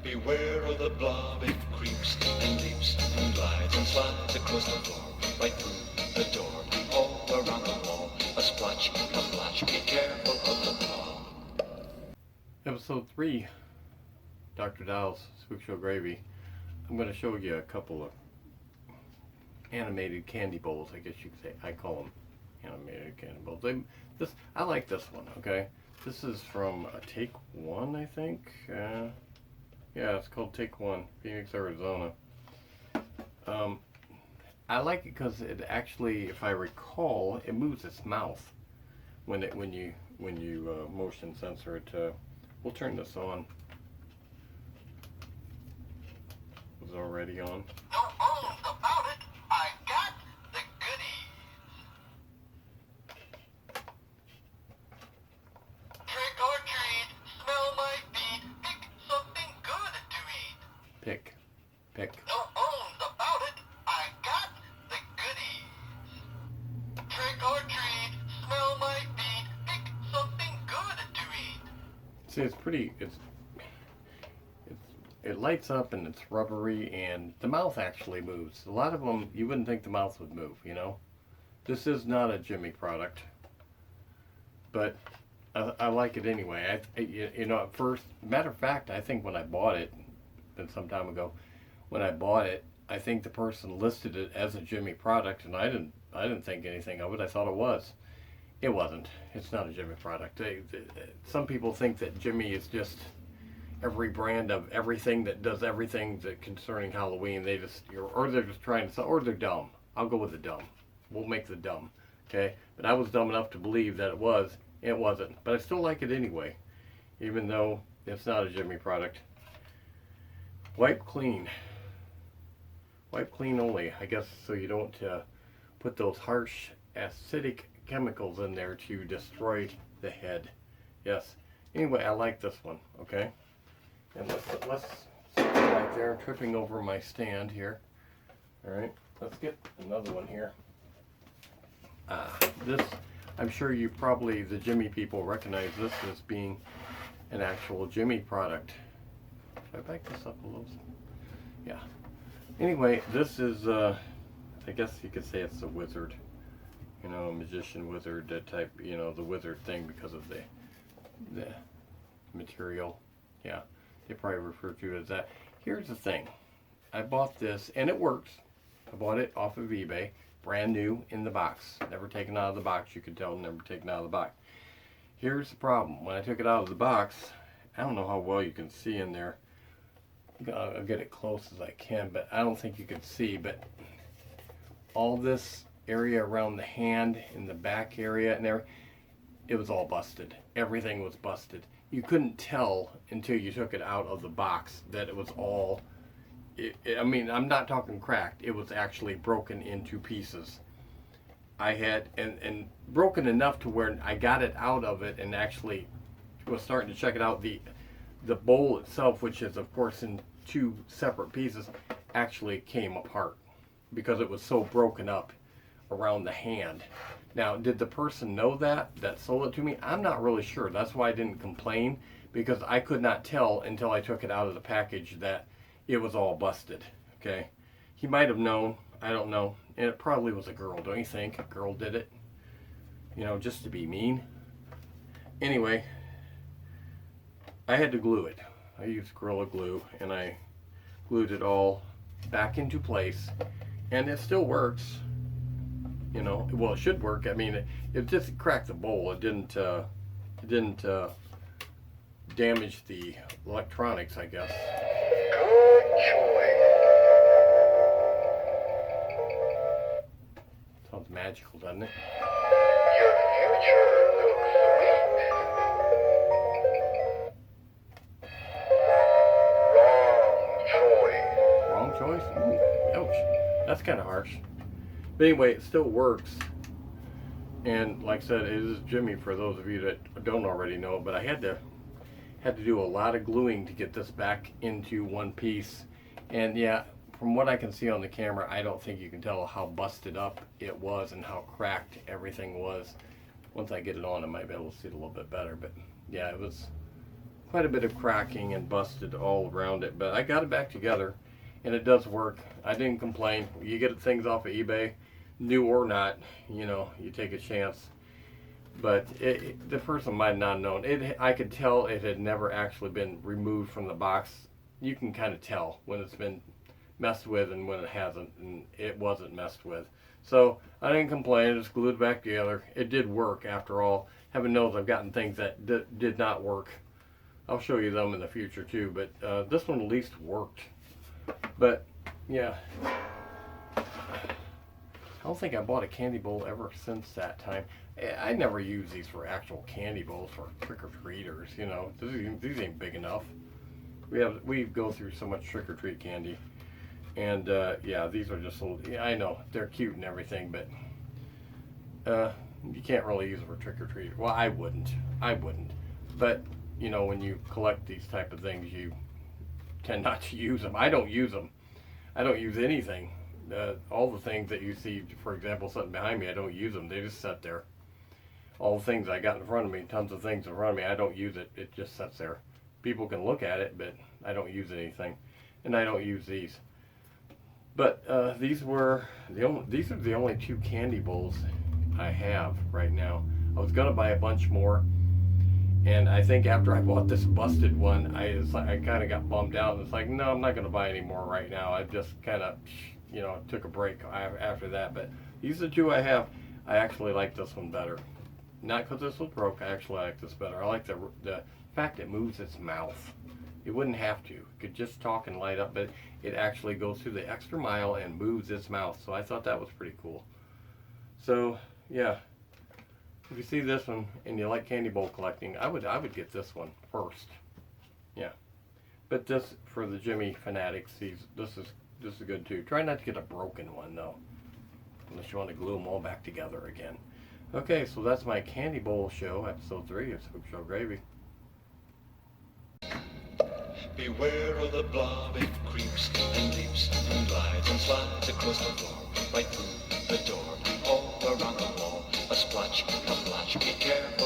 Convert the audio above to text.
Beware of the blob, it creeps and leaps and glides and slides across the floor, right through the door, all around the wall. A splotch, a blotch, be careful of the blob. Episode 3, Dr.Dollz, SpookShow Gravy. I'm going to show you a couple of animated candy bowls, I guess you could say. I call them animated candy bowls. I like this one, okay? This is from Take One, I think. Yeah, it's called Take One, Phoenix, Arizona. I like it because it actually, if I recall, it moves its mouth when you motion sensor it. We'll turn this on. It's already on. About it, I got the goodies. Trick or treat, smell my feet, pick something good to eat. Pick. No owns about it, I got the goodies. Trick or treat, smell my feet, pick something good to eat. See, it's pretty. It lights up and it's rubbery, and the mouth actually moves. A lot of them, you wouldn't think the mouth would move, you know. This is not a Jimmy product, but I like it anyway. You know, at first, matter of fact, I think when I bought it, been some time ago, when I bought it, I think the person listed it as a Jimmy product, and I didn't think anything of it. I thought it was. It wasn't. It's not a Jimmy product. Some people think that Jimmy is just every brand of everything that does everything that concerning Halloween. Or they're just trying to sell, or they're dumb. I'll go with the dumb. We'll make the dumb. Okay? But I was dumb enough to believe that it was. It wasn't. But I still like it anyway, even though it's not a Jimmy product. Wipe clean. Wipe clean only, I guess, so you don't put those harsh acidic chemicals in there to destroy the head. Yes. Anyway, I like this one. Okay? And let's set it right there. I'm tripping over my stand here. Alright, let's get another one here. This, I'm sure you probably, the Jimmy people, recognize this as being an actual Jimmy product. Should I back this up a little? Yeah. Anyway, this is, I guess you could say it's a wizard. You know, a magician wizard type, you know, the wizard thing because of the material. Yeah. They probably refer to it as that. Here's the thing. I bought this, and it works. I bought it off of eBay, brand new in the box. Never taken out of the box. You can tell, never taken out of the box. Here's the problem. When I took it out of the box, I don't know how well you can see in there. I'll get it close as I can, but I don't think you can see. But all this area around the hand, in the back area, and there, it was all busted. Everything was busted. You couldn't tell until you took it out of the box that it was all, I mean, I'm not talking cracked. It was actually broken into pieces. I had, and broken enough to where I got it out of it and actually was starting to check it out. The bowl itself, which is of course in two separate pieces, actually came apart because it was so broken up around the hand. Now, did the person know that sold it to me? I'm not really sure. That's why I didn't complain, because I could not tell until I took it out of the package that it was all busted. Okay, he might have known. I don't know. And it probably was a girl, don't you think? A girl did it, you know, just to be mean. Anyway, I had to glue it. I used Gorilla Glue, and I glued it all back into place, and it still works. You know, well, it should work. I mean, it just cracked the bowl. It didn't damage the electronics, I guess. Good choice. Sounds magical, doesn't it? Your future looks sweet. Wrong choice. Wrong choice? Ooh, ouch. That's kind of harsh. But anyway, it still works. And like I said, it is Jimmy for those of you that don't already know. But I had to do a lot of gluing to get this back into one piece. And yeah, from what I can see on the camera, I don't think you can tell how busted up it was and how cracked everything was. Once I get it on, I might be able to see it a little bit better. But yeah, it was quite a bit of cracking and busted all around it, but I got it back together, and it does work. I didn't complain. You get things off of eBay, new or not, you know, you take a chance. But the person might not have known. I could tell it had never actually been removed from the box. You can kind of tell when it's been messed with and when it hasn't, and it wasn't messed with. So I didn't complain. I just glued it back together. It did work after all. Heaven knows I've gotten things that did not work. I'll show you them in the future too, but this one at least worked. But yeah, I don't think I bought a candy bowl ever since that time. I never use these for actual candy bowls for trick-or-treaters, you know. These ain't big enough. We go through so much trick-or-treat candy. And yeah, these are just a little, yeah, I know, they're cute and everything, but you can't really use them for trick-or-treat. Well, I wouldn't. But, you know, when you collect these type of things, you tend not to use them. I don't use them. I don't use anything. All the things that you see, for example, sitting behind me, I don't use them. They just sit there. All the things I got in front of me, tons of things in front of me, I don't use it. It just sits there. People can look at it, but I don't use anything. And I don't use these. But these are the only 2 candy bowls I have right now. I was gonna buy a bunch more, and I think after I bought this busted one, I kind of got bummed out. And it's like, no, I'm not gonna buy any more right now. I just kind of, you know, took a break after that. But these are the 2 I have. I actually like this one better. Not because this was broke. I actually like this better. I like the fact it moves its mouth. It wouldn't have to. It could just talk and light up, but it actually goes through the extra mile and moves its mouth. So I thought that was pretty cool. So yeah, if you see this one and you like candy bowl collecting, I would get this one first. Yeah, but this, for the Jimmy fanatics, this is good too. Try not to get a broken one though, unless you want to glue them all back together again. Okay, so that's my candy bowl show, episode 3 of SpookShow Gravy. Beware of the blob, it creeps and leaps and glides and slides across the floor, right through the door, all around the wall. A splotch, be careful.